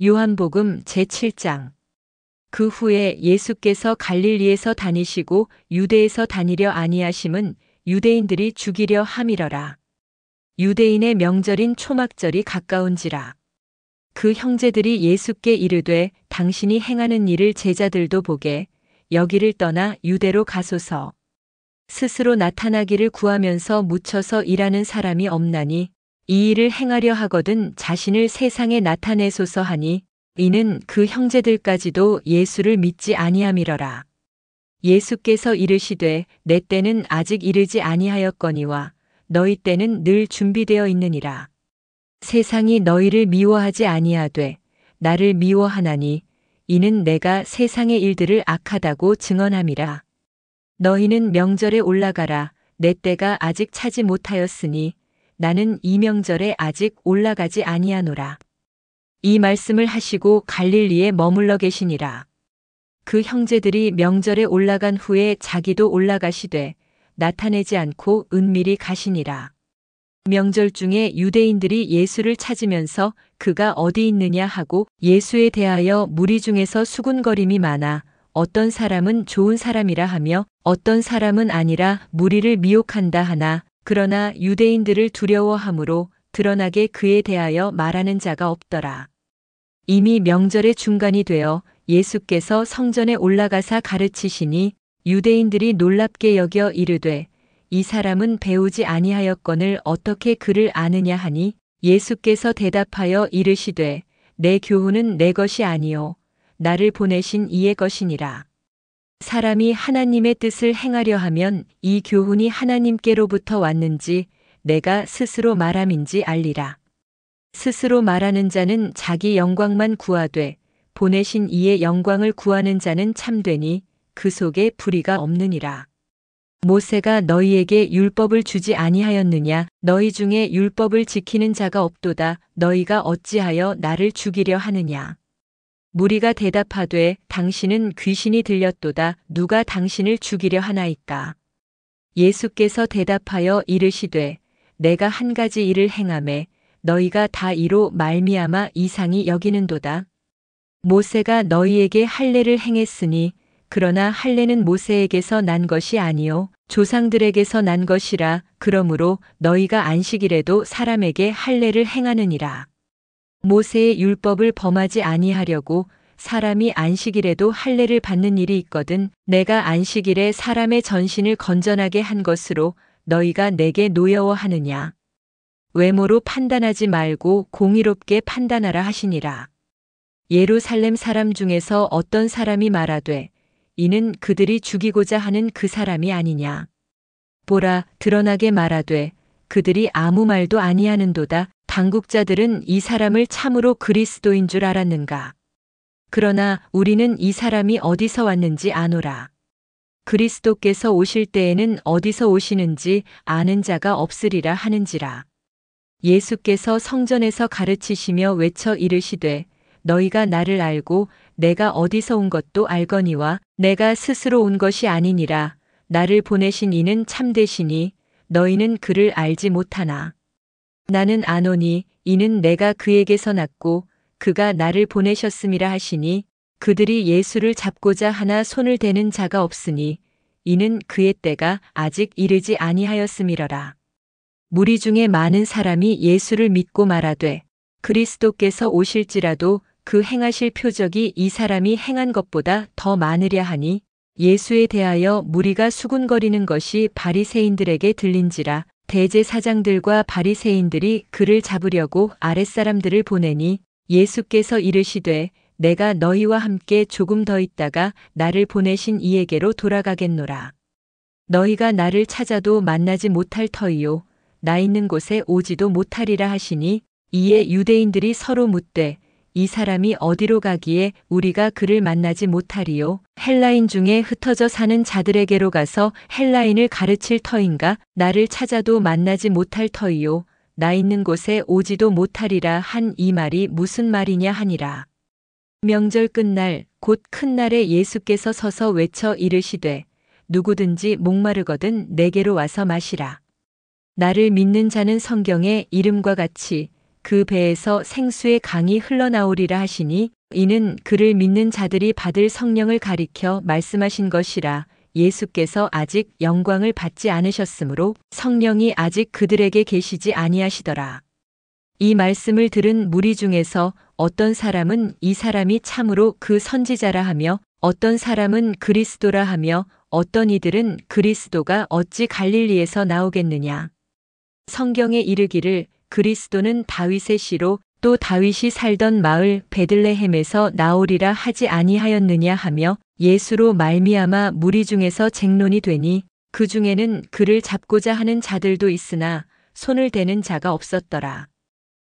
요한복음 제7장. 그 후에 예수께서 갈릴리에서 다니시고 유대에서 다니려 아니하심은 유대인들이 죽이려 함이러라. 유대인의 명절인 초막절이 가까운지라. 그 형제들이 예수께 이르되 당신이 행하는 일을 제자들도 보게 여기를 떠나 유대로 가소서. 스스로 나타나기를 구하면서 묻혀서 일하는 사람이 없나니 이 일을 행하려 하거든 자신을 세상에 나타내소서 하니 이는 그 형제들까지도 예수를 믿지 아니함이러라. 예수께서 이르시되 내 때는 아직 이르지 아니하였거니와 너희 때는 늘 준비되어 있느니라. 세상이 너희를 미워하지 아니하되 나를 미워하나니 이는 내가 세상의 일들을 악하다고 증언함이라. 너희는 명절에 올라가라. 내 때가 아직 차지 못하였으니 나는 이 명절에 아직 올라가지 아니하노라. 이 말씀을 하시고 갈릴리에 머물러 계시니라. 그 형제들이 명절에 올라간 후에 자기도 올라가시되 나타내지 않고 은밀히 가시니라. 명절 중에 유대인들이 예수를 찾으면서 그가 어디 있느냐 하고 예수에 대하여 무리 중에서 수군거림이 많아 어떤 사람은 좋은 사람이라 하며 어떤 사람은 아니라 무리를 미혹한다 하나 그러나 유대인들을 두려워하므로 드러나게 그에 대하여 말하는 자가 없더라. 이미 명절의 중간이 되어 예수께서 성전에 올라가사 가르치시니 유대인들이 놀랍게 여겨 이르되 이 사람은 배우지 아니하였거늘 어떻게 그를 아느냐 하니 예수께서 대답하여 이르시되 내 교훈은 내 것이 아니요 나를 보내신 이의 것이니라. 사람이 하나님의 뜻을 행하려 하면 이 교훈이 하나님께로부터 왔는지 내가 스스로 말함인지 알리라. 스스로 말하는 자는 자기 영광만 구하되 보내신 이의 영광을 구하는 자는 참되니 그 속에 불의가 없느니라. 모세가 너희에게 율법을 주지 아니하였느냐? 너희 중에 율법을 지키는 자가 없도다. 너희가 어찌하여 나를 죽이려 하느냐? 무리가 대답하되 당신은 귀신이 들렸도다. 누가 당신을 죽이려 하나이까? 예수께서 대답하여 이르시되 내가 한 가지 일을 행하매 너희가 다 이로 말미암아 이상히 여기는도다. 모세가 너희에게 할례를 행했으니 그러나 할례는 모세에게서 난 것이 아니요 조상들에게서 난 것이라. 그러므로 너희가 안식일에도 사람에게 할례를 행하느니라. 모세의 율법을 범하지 아니하려고 사람이 안식일에도 할례를 받는 일이 있거든 내가 안식일에 사람의 전신을 건전하게 한 것으로 너희가 내게 노여워하느냐. 외모로 판단하지 말고 공의롭게 판단하라 하시니라. 예루살렘 사람 중에서 어떤 사람이 말하되 이는 그들이 죽이고자 하는 그 사람이 아니냐. 보라 드러나게 말하되 그들이 아무 말도 아니하는도다. 당국자들은 이 사람을 참으로 그리스도인 줄 알았는가. 그러나 우리는 이 사람이 어디서 왔는지 아노라. 그리스도께서 오실 때에는 어디서 오시는지 아는 자가 없으리라 하는지라. 예수께서 성전에서 가르치시며 외쳐 이르시되 너희가 나를 알고 내가 어디서 온 것도 알거니와 내가 스스로 온 것이 아니니라. 나를 보내신 이는 참되시니 너희는 그를 알지 못하나. 나는 아노니 이는 내가 그에게서 났고 그가 나를 보내셨음이라 하시니 그들이 예수를 잡고자 하나 손을 대는 자가 없으니 이는 그의 때가 아직 이르지 아니하였음이러라. 무리 중에 많은 사람이 예수를 믿고 말하되 그리스도께서 오실지라도 그 행하실 표적이 이 사람이 행한 것보다 더 많으랴 하니 예수에 대하여 무리가 수군거리는 것이 바리새인들에게 들린지라. 대제사장들과 바리새인들이 그를 잡으려고 아랫사람들을 보내니 예수께서 이르시되 내가 너희와 함께 조금 더 있다가 나를 보내신 이에게로 돌아가겠노라. 너희가 나를 찾아도 만나지 못할 터이요 나 있는 곳에 오지도 못하리라 하시니 이에 유대인들이 서로 묻되 이 사람이 어디로 가기에 우리가 그를 만나지 못하리요? 헬라인 중에 흩어져 사는 자들에게로 가서 헬라인을 가르칠 터인가? 나를 찾아도 만나지 못할 터이요 나 있는 곳에 오지도 못하리라 한 이 말이 무슨 말이냐 하니라. 명절 끝날 곧 큰 날에 예수께서 서서 외쳐 이르시되 누구든지 목마르거든 내게로 와서 마시라. 나를 믿는 자는 성경에 이름과 같이 그 배에서 생수의 강이 흘러나오리라 하시니 이는 그를 믿는 자들이 받을 성령을 가리켜 말씀하신 것이라. 예수께서 아직 영광을 받지 않으셨으므로 성령이 아직 그들에게 계시지 아니하시더라. 이 말씀을 들은 무리 중에서 어떤 사람은 이 사람이 참으로 그 선지자라 하며 어떤 사람은 그리스도라 하며 어떤 이들은 그리스도가 어찌 갈릴리에서 나오겠느냐. 성경에 이르기를 그리스도는 다윗의 씨로 또 다윗이 살던 마을 베들레헴에서 나오리라 하지 아니하였느냐 하며 예수로 말미암아 무리 중에서 쟁론이 되니 그 중에는 그를 잡고자 하는 자들도 있으나 손을 대는 자가 없었더라.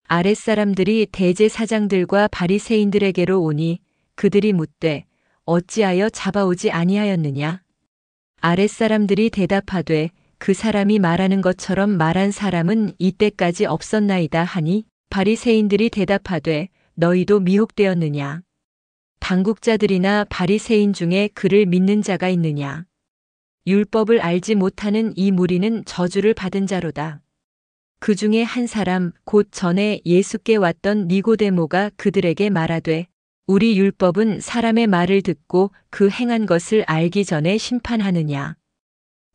아랫사람들이 대제사장들과 바리새인들에게로 오니 그들이 묻되 어찌하여 잡아오지 아니하였느냐. 아랫사람들이 대답하되 그 사람이 말하는 것처럼 말한 사람은 이때까지 없었나이다 하니 바리새인들이 대답하되 너희도 미혹되었느냐. 당국자들이나 바리새인 중에 그를 믿는 자가 있느냐. 율법을 알지 못하는 이 무리는 저주를 받은 자로다. 그 중에 한 사람 곧 전에 예수께 왔던 니고데모가 그들에게 말하되 우리 율법은 사람의 말을 듣고 그 행한 것을 알기 전에 심판하느냐.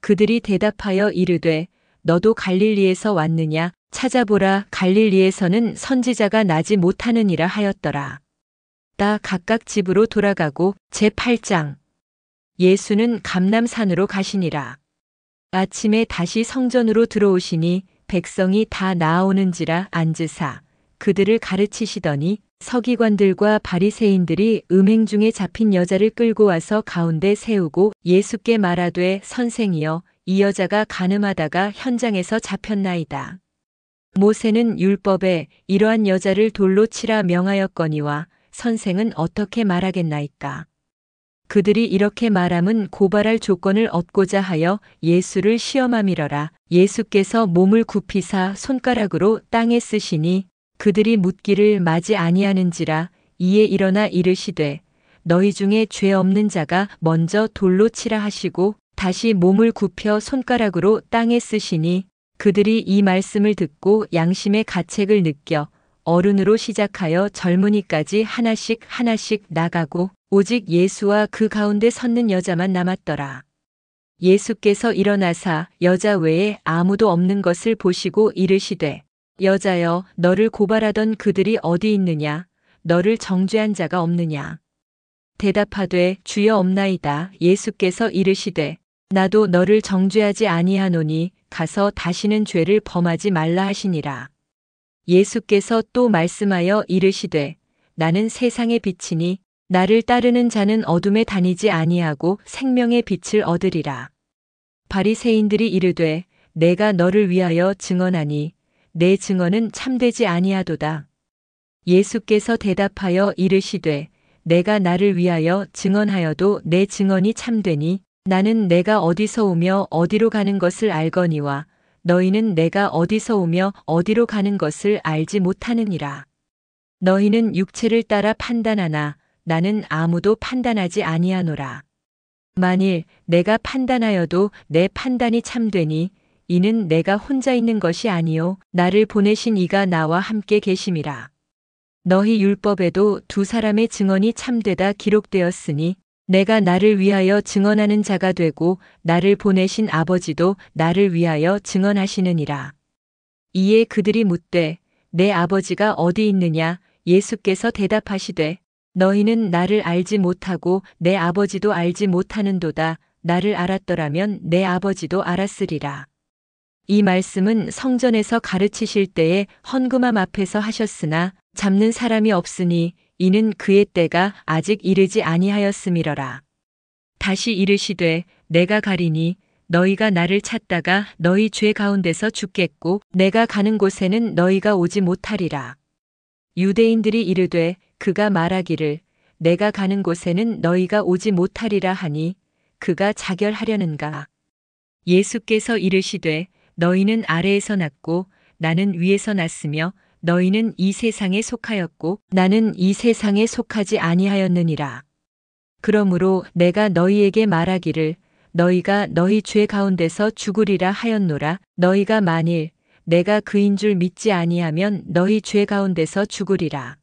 그들이 대답하여 이르되 너도 갈릴리에서 왔느냐. 찾아보라 갈릴리에서는 선지자가 나지 못하느니라 하였더라. 다 각각 집으로 돌아가고 제8장 예수는 감람산으로 가시니라. 아침에 다시 성전으로 들어오시니 백성이 다 나아오는지라 앉으사 그들을 가르치시더니 서기관들과 바리새인들이 음행 중에 잡힌 여자를 끌고 와서 가운데 세우고 예수께 말하되 선생이여 이 여자가 간음하다가 현장에서 잡혔나이다. 모세는 율법에 이러한 여자를 돌로 치라 명하였거니와 선생은 어떻게 말하겠나이까. 그들이 이렇게 말함은 고발할 조건을 얻고자 하여 예수를 시험함이러라. 예수께서 몸을 굽히사 손가락으로 땅에 쓰시니 그들이 묻기를 마지 아니하는지라. 이에 일어나 이르시되 너희 중에 죄 없는 자가 먼저 돌로 치라 하시고 다시 몸을 굽혀 손가락으로 땅에 쓰시니 그들이 이 말씀을 듣고 양심의 가책을 느껴 어른으로 시작하여 젊은이까지 하나씩 하나씩 나가고 오직 예수와 그 가운데 섰는 여자만 남았더라. 예수께서 일어나사 여자 외에 아무도 없는 것을 보시고 이르시되 여자여 너를 고발하던 그들이 어디 있느냐. 너를 정죄한 자가 없느냐. 대답하되 주여 없나이다. 예수께서 이르시되 나도 너를 정죄하지 아니하노니 가서 다시는 죄를 범하지 말라 하시니라. 예수께서 또 말씀하여 이르시되 나는 세상의 빛이니 나를 따르는 자는 어둠에 다니지 아니하고 생명의 빛을 얻으리라. 바리새인들이 이르되 내가 너를 위하여 증언하니 내 증언은 참되지 아니하도다. 예수께서 대답하여 이르시되 내가 나를 위하여 증언하여도 내 증언이 참되니 나는 내가 어디서 오며 어디로 가는 것을 알거니와 너희는 내가 어디서 오며 어디로 가는 것을 알지 못하느니라. 너희는 육체를 따라 판단하나 나는 아무도 판단하지 아니하노라. 만일 내가 판단하여도 내 판단이 참되니 이는 내가 혼자 있는 것이 아니요 나를 보내신 이가 나와 함께 계심이라. 너희 율법에도 두 사람의 증언이 참되다 기록되었으니 내가 나를 위하여 증언하는 자가 되고 나를 보내신 아버지도 나를 위하여 증언하시느니라. 이에 그들이 묻되 내 아버지가 어디 있느냐. 예수께서 대답하시되 너희는 나를 알지 못하고 내 아버지도 알지 못하는도다. 나를 알았더라면 내 아버지도 알았으리라. 이 말씀은 성전에서 가르치실 때에 헌금함 앞에서 하셨으나 잡는 사람이 없으니 이는 그의 때가 아직 이르지 아니하였음이러라. 다시 이르시되 내가 가리니 너희가 나를 찾다가 너희 죄 가운데서 죽겠고 내가 가는 곳에는 너희가 오지 못하리라. 유대인들이 이르되 그가 말하기를 내가 가는 곳에는 너희가 오지 못하리라 하니 그가 자결하려는가. 예수께서 이르시되 너희는 아래에서 났고 나는 위에서 났으며 너희는 이 세상에 속하였고 나는 이 세상에 속하지 아니하였느니라. 그러므로 내가 너희에게 말하기를 너희가 너희 죄 가운데서 죽으리라 하였노라. 너희가 만일 내가 그인 줄 믿지 아니하면 너희 죄 가운데서 죽으리라.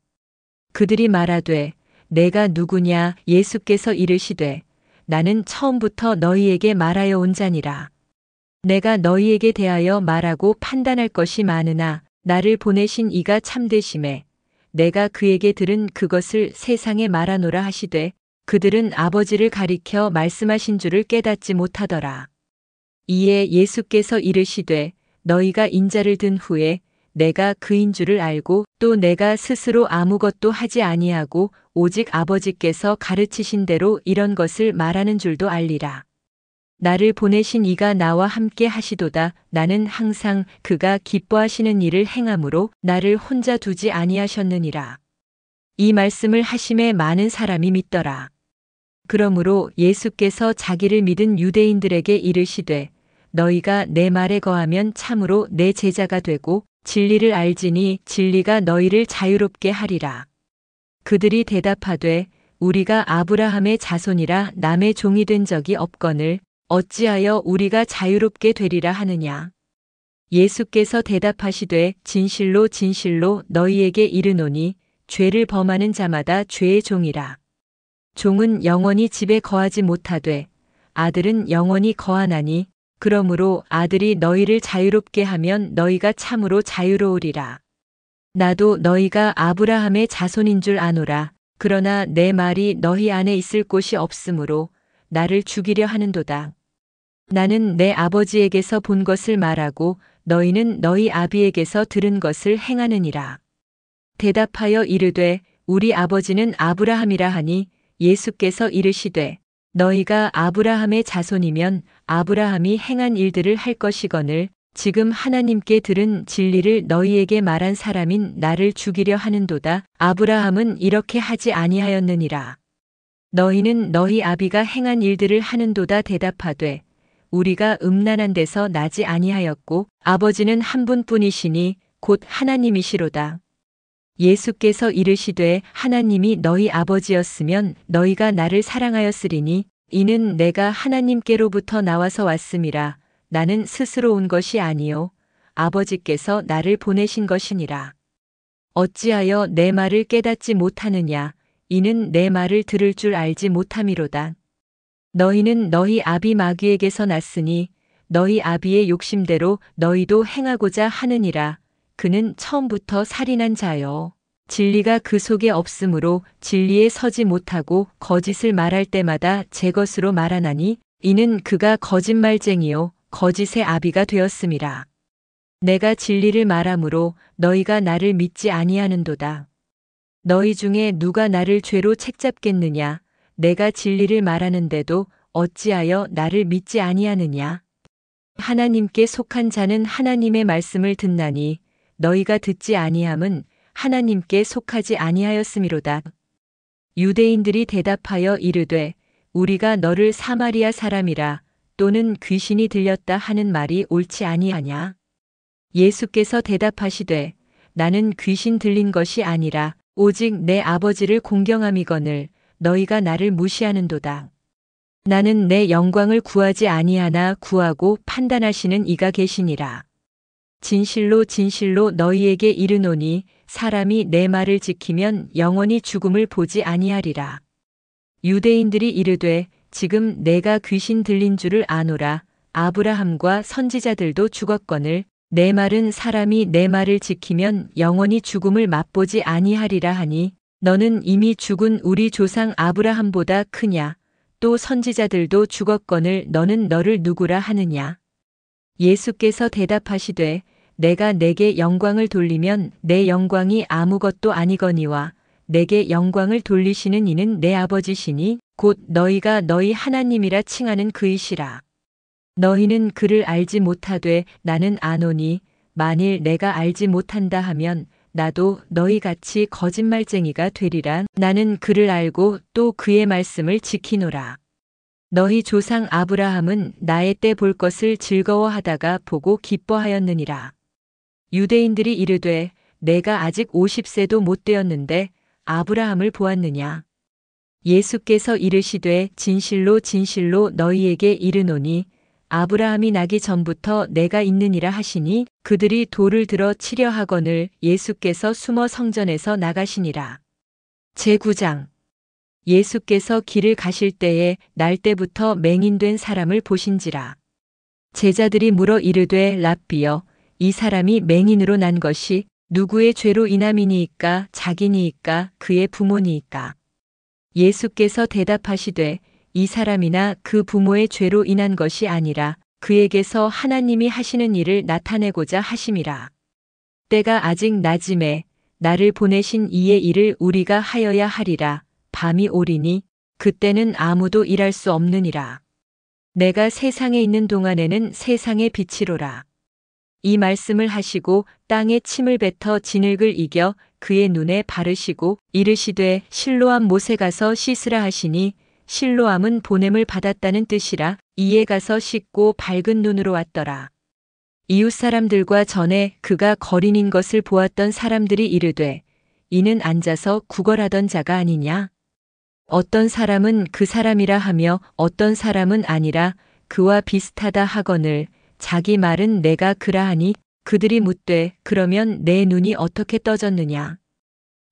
그들이 말하되 내가 누구냐? 예수께서 이르시되 나는 처음부터 너희에게 말하여 온 자니라. 내가 너희에게 대하여 말하고 판단할 것이 많으나 나를 보내신 이가 참되심에 내가 그에게 들은 그것을 세상에 말하노라 하시되 그들은 아버지를 가리켜 말씀하신 줄을 깨닫지 못하더라. 이에 예수께서 이르시되 너희가 인자를 든 후에 내가 그인 줄을 알고 또 내가 스스로 아무것도 하지 아니하고 오직 아버지께서 가르치신 대로 이런 것을 말하는 줄도 알리라. 나를 보내신 이가 나와 함께 하시도다. 나는 항상 그가 기뻐하시는 일을 행함으로 나를 혼자 두지 아니하셨느니라. 이 말씀을 하심에 많은 사람이 믿더라. 그러므로 예수께서 자기를 믿은 유대인들에게 이르시되 너희가 내 말에 거하면 참으로 내 제자가 되고 진리를 알지니 진리가 너희를 자유롭게 하리라. 그들이 대답하되 우리가 아브라함의 자손이라 남의 종이 된 적이 없거늘 어찌하여 우리가 자유롭게 되리라 하느냐. 예수께서 대답하시되 진실로 진실로 너희에게 이르노니 죄를 범하는 자마다 죄의 종이라. 종은 영원히 집에 거하지 못하되 아들은 영원히 거하나니 그러므로 아들이 너희를 자유롭게 하면 너희가 참으로 자유로우리라. 나도 너희가 아브라함의 자손인 줄 아노라. 그러나 내 말이 너희 안에 있을 곳이 없으므로 나를 죽이려 하는도다. 나는 내 아버지에게서 본 것을 말하고 너희는 너희 아비에게서 들은 것을 행하느니라. 대답하여 이르되 우리 아버지는 아브라함이라 하니 예수께서 이르시되 너희가 아브라함의 자손이면 아브라함이 행한 일들을 할 것이거늘 지금 하나님께 들은 진리를 너희에게 말한 사람인 나를 죽이려 하는도다. 아브라함은 이렇게 하지 아니하였느니라. 너희는 너희 아비가 행한 일들을 하는도다. 대답하되 우리가 음란한 데서 나지 아니하였고 아버지는 한 분뿐이시니 곧 하나님이시로다. 예수께서 이르시되 하나님이 너희 아버지였으면 너희가 나를 사랑하였으리니 이는 내가 하나님께로부터 나와서 왔음이라. 나는 스스로 온 것이 아니요 아버지께서 나를 보내신 것이니라. 어찌하여 내 말을 깨닫지 못하느냐. 이는 내 말을 들을 줄 알지 못함이로다. 너희는 너희 아비 마귀에게서 났으니 너희 아비의 욕심대로 너희도 행하고자 하느니라. 그는 처음부터 살인한 자요. 진리가 그 속에 없으므로 진리에 서지 못하고 거짓을 말할 때마다 제 것으로 말하나니 이는 그가 거짓말쟁이요 거짓의 아비가 되었음이라. 내가 진리를 말하므로 너희가 나를 믿지 아니하는도다. 너희 중에 누가 나를 죄로 책잡겠느냐. 내가 진리를 말하는데도 어찌하여 나를 믿지 아니하느냐. 하나님께 속한 자는 하나님의 말씀을 듣나니 너희가 듣지 아니함은 하나님께 속하지 아니하였음이로다. 유대인들이 대답하여 이르되 우리가 너를 사마리아 사람이라 또는 귀신이 들렸다 하는 말이 옳지 아니하냐. 예수께서 대답하시되 나는 귀신 들린 것이 아니라 오직 내 아버지를 공경함이거늘 너희가 나를 무시하는도다. 나는 내 영광을 구하지 아니하나 구하고 판단하시는 이가 계시니라. 진실로 진실로 너희에게 이르노니 사람이 내 말을 지키면 영원히 죽음을 보지 아니하리라. 유대인들이 이르되 지금 내가 귀신 들린 줄을 아노라. 아브라함과 선지자들도 죽었거늘 내 말은 사람이 내 말을 지키면 영원히 죽음을 맛보지 아니하리라 하니 너는 이미 죽은 우리 조상 아브라함보다 크냐. 또 선지자들도 죽었거늘 너는 너를 누구라 하느냐. 예수께서 대답하시되 내가 내게 영광을 돌리면 내 영광이 아무것도 아니거니와 내게 영광을 돌리시는 이는 내 아버지시니 곧 너희가 너희 하나님이라 칭하는 그이시라. 너희는 그를 알지 못하되 나는 아노니 만일 내가 알지 못한다 하면 나도 너희같이 거짓말쟁이가 되리라. 나는 그를 알고 또 그의 말씀을 지키노라. 너희 조상 아브라함은 나의 때 볼 것을 즐거워하다가 보고 기뻐하였느니라. 유대인들이 이르되 내가 아직 50세도 못 되었는데 아브라함을 보았느냐. 예수께서 이르시되 진실로 진실로 너희에게 이르노니 아브라함이 나기 전부터 내가 있느니라 하시니 그들이 돌을 들어 치려 하거늘 예수께서 숨어 성전에서 나가시니라. 제9장. 예수께서 길을 가실 때에 날 때부터 맹인된 사람을 보신지라. 제자들이 물어 이르되 랍비여, 이 사람이 맹인으로 난 것이 누구의 죄로 인함이니이까 자기니이까 그의 부모니이까. 예수께서 대답하시되 이 사람이나 그 부모의 죄로 인한 것이 아니라 그에게서 하나님이 하시는 일을 나타내고자 하심이라. 때가 아직 낮음에 나를 보내신 이의 일을 우리가 하여야 하리라. 밤이 오리니 그때는 아무도 일할 수 없느니라. 내가 세상에 있는 동안에는 세상의 빛이로라. 이 말씀을 하시고 땅에 침을 뱉어 진흙을 이겨 그의 눈에 바르시고 이르시되 실로암 못에 가서 씻으라 하시니 실로암은 보냄을 받았다는 뜻이라. 이에 가서 씻고 밝은 눈으로 왔더라. 이웃 사람들과 전에 그가 거린인 것을 보았던 사람들이 이르되 이는 앉아서 구걸하던 자가 아니냐. 어떤 사람은 그 사람이라 하며 어떤 사람은 아니라 그와 비슷하다 하거늘 자기 말은 내가 그라하니 그들이 묻되 그러면 내 눈이 어떻게 떠졌느냐.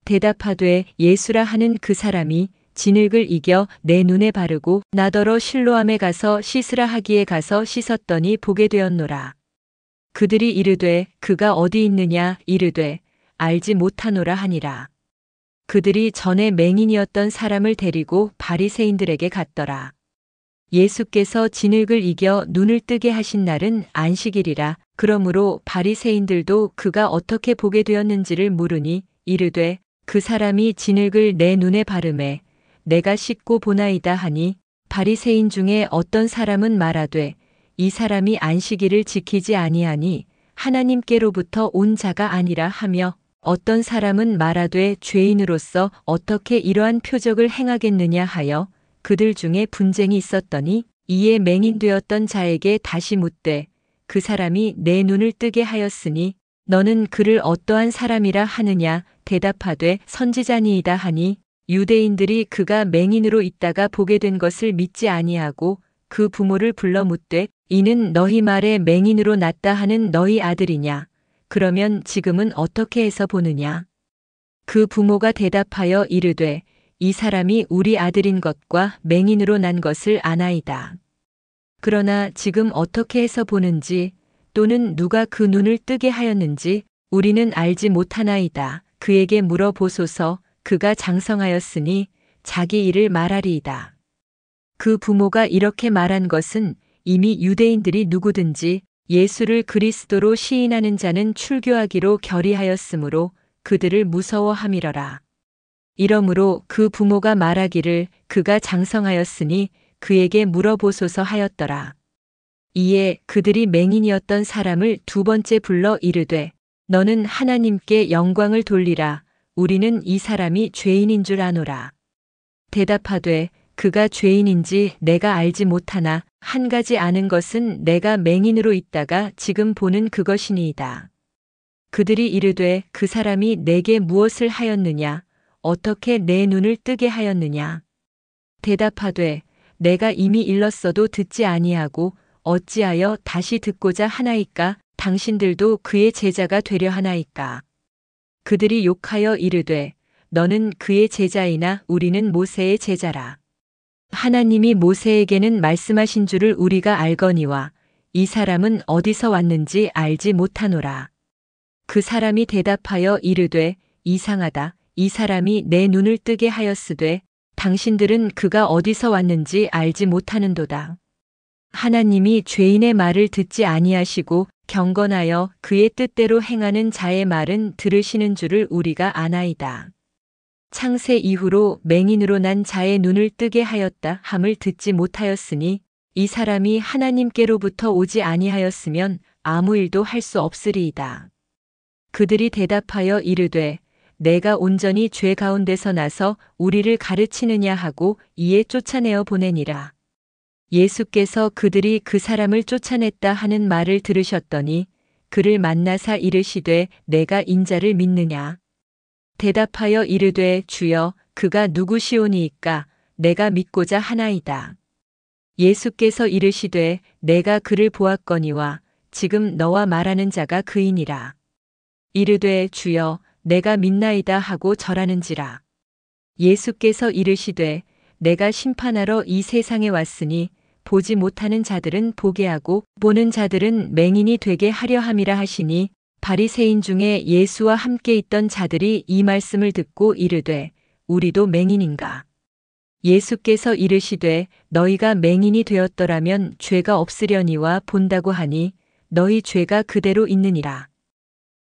대답하되 예수라 하는 그 사람이 진흙을 이겨 내 눈에 바르고 나더러 실로암에 가서 씻으라 하기에 가서 씻었더니 보게 되었노라. 그들이 이르되 그가 어디 있느냐 이르되 알지 못하노라 하니라. 그들이 전에 맹인이었던 사람을 데리고 바리새인들에게 갔더라. 예수께서 진흙을 이겨 눈을 뜨게 하신 날은 안식일이라. 그러므로 바리새인들도 그가 어떻게 보게 되었는지를 물으니 이르되 그 사람이 진흙을 내 눈에 바르매 내가 씻고 보나이다 하니 바리새인 중에 어떤 사람은 말하되 이 사람이 안식일을 지키지 아니하니 하나님께로부터 온 자가 아니라 하며 어떤 사람은 말하되 죄인으로서 어떻게 이러한 표적을 행하겠느냐 하여 그들 중에 분쟁이 있었더니 이에 맹인되었던 자에게 다시 묻되 그 사람이 내 눈을 뜨게 하였으니 너는 그를 어떠한 사람이라 하느냐. 대답하되 선지자니이다 하니 유대인들이 그가 맹인으로 있다가 보게 된 것을 믿지 아니하고 그 부모를 불러 묻되 이는 너희 말에 맹인으로 났다 하는 너희 아들이냐. 그러면 지금은 어떻게 해서 보느냐. 그 부모가 대답하여 이르되 이 사람이 우리 아들인 것과 맹인으로 난 것을 아나이다. 그러나 지금 어떻게 해서 보는지 또는 누가 그 눈을 뜨게 하였는지 우리는 알지 못하나이다. 그에게 물어보소서. 그가 장성하였으니 자기 일을 말하리이다. 그 부모가 이렇게 말한 것은 이미 유대인들이 누구든지 예수를 그리스도로 시인하는 자는 출교하기로 결의하였으므로 그들을 무서워함이러라. 이러므로 그 부모가 말하기를 그가 장성하였으니 그에게 물어보소서 하였더라. 이에 그들이 맹인이었던 사람을 두 번째 불러 이르되 너는 하나님께 영광을 돌리라. 우리는 이 사람이 죄인인 줄 아노라. 대답하되 그가 죄인인지 내가 알지 못하나 한 가지 아는 것은 내가 맹인으로 있다가 지금 보는 그것이니이다. 그들이 이르되 그 사람이 내게 무엇을 하였느냐. 어떻게 내 눈을 뜨게 하였느냐. 대답하되 내가 이미 일렀어도 듣지 아니하고 어찌하여 다시 듣고자 하나이까. 당신들도 그의 제자가 되려 하나이까. 그들이 욕하여 이르되 너는 그의 제자이나 우리는 모세의 제자라. 하나님이 모세에게는 말씀하신 줄을 우리가 알거니와 이 사람은 어디서 왔는지 알지 못하노라. 그 사람이 대답하여 이르되 이상하다. 이 사람이 내 눈을 뜨게 하였으되 당신들은 그가 어디서 왔는지 알지 못하는도다. 하나님이 죄인의 말을 듣지 아니하시고 경건하여 그의 뜻대로 행하는 자의 말은 들으시는 줄을 우리가 아나이다. 창세 이후로 맹인으로 난 자의 눈을 뜨게 하였다 함을 듣지 못하였으니 이 사람이 하나님께로부터 오지 아니하였으면 아무 일도 할 수 없으리이다. 그들이 대답하여 이르되 내가 온전히 죄 가운데서 나서 우리를 가르치느냐 하고 이에 쫓아내어 보내니라. 예수께서 그들이 그 사람을 쫓아냈다 하는 말을 들으셨더니 그를 만나사 이르시되 내가 인자를 믿느냐. 대답하여 이르되 주여 그가 누구시오니이까. 내가 믿고자 하나이다. 예수께서 이르시되 내가 그를 보았거니와 지금 너와 말하는 자가 그이니라. 이르되 주여 내가 믿나이다 하고 절하는지라. 예수께서 이르시되 내가 심판하러 이 세상에 왔으니 보지 못하는 자들은 보게 하고 보는 자들은 맹인이 되게 하려 함이라 하시니 바리새인 중에 예수와 함께 있던 자들이 이 말씀을 듣고 이르되 우리도 맹인인가. 예수께서 이르시되 너희가 맹인이 되었더라면 죄가 없으려니와 본다고 하니 너희 죄가 그대로 있느니라.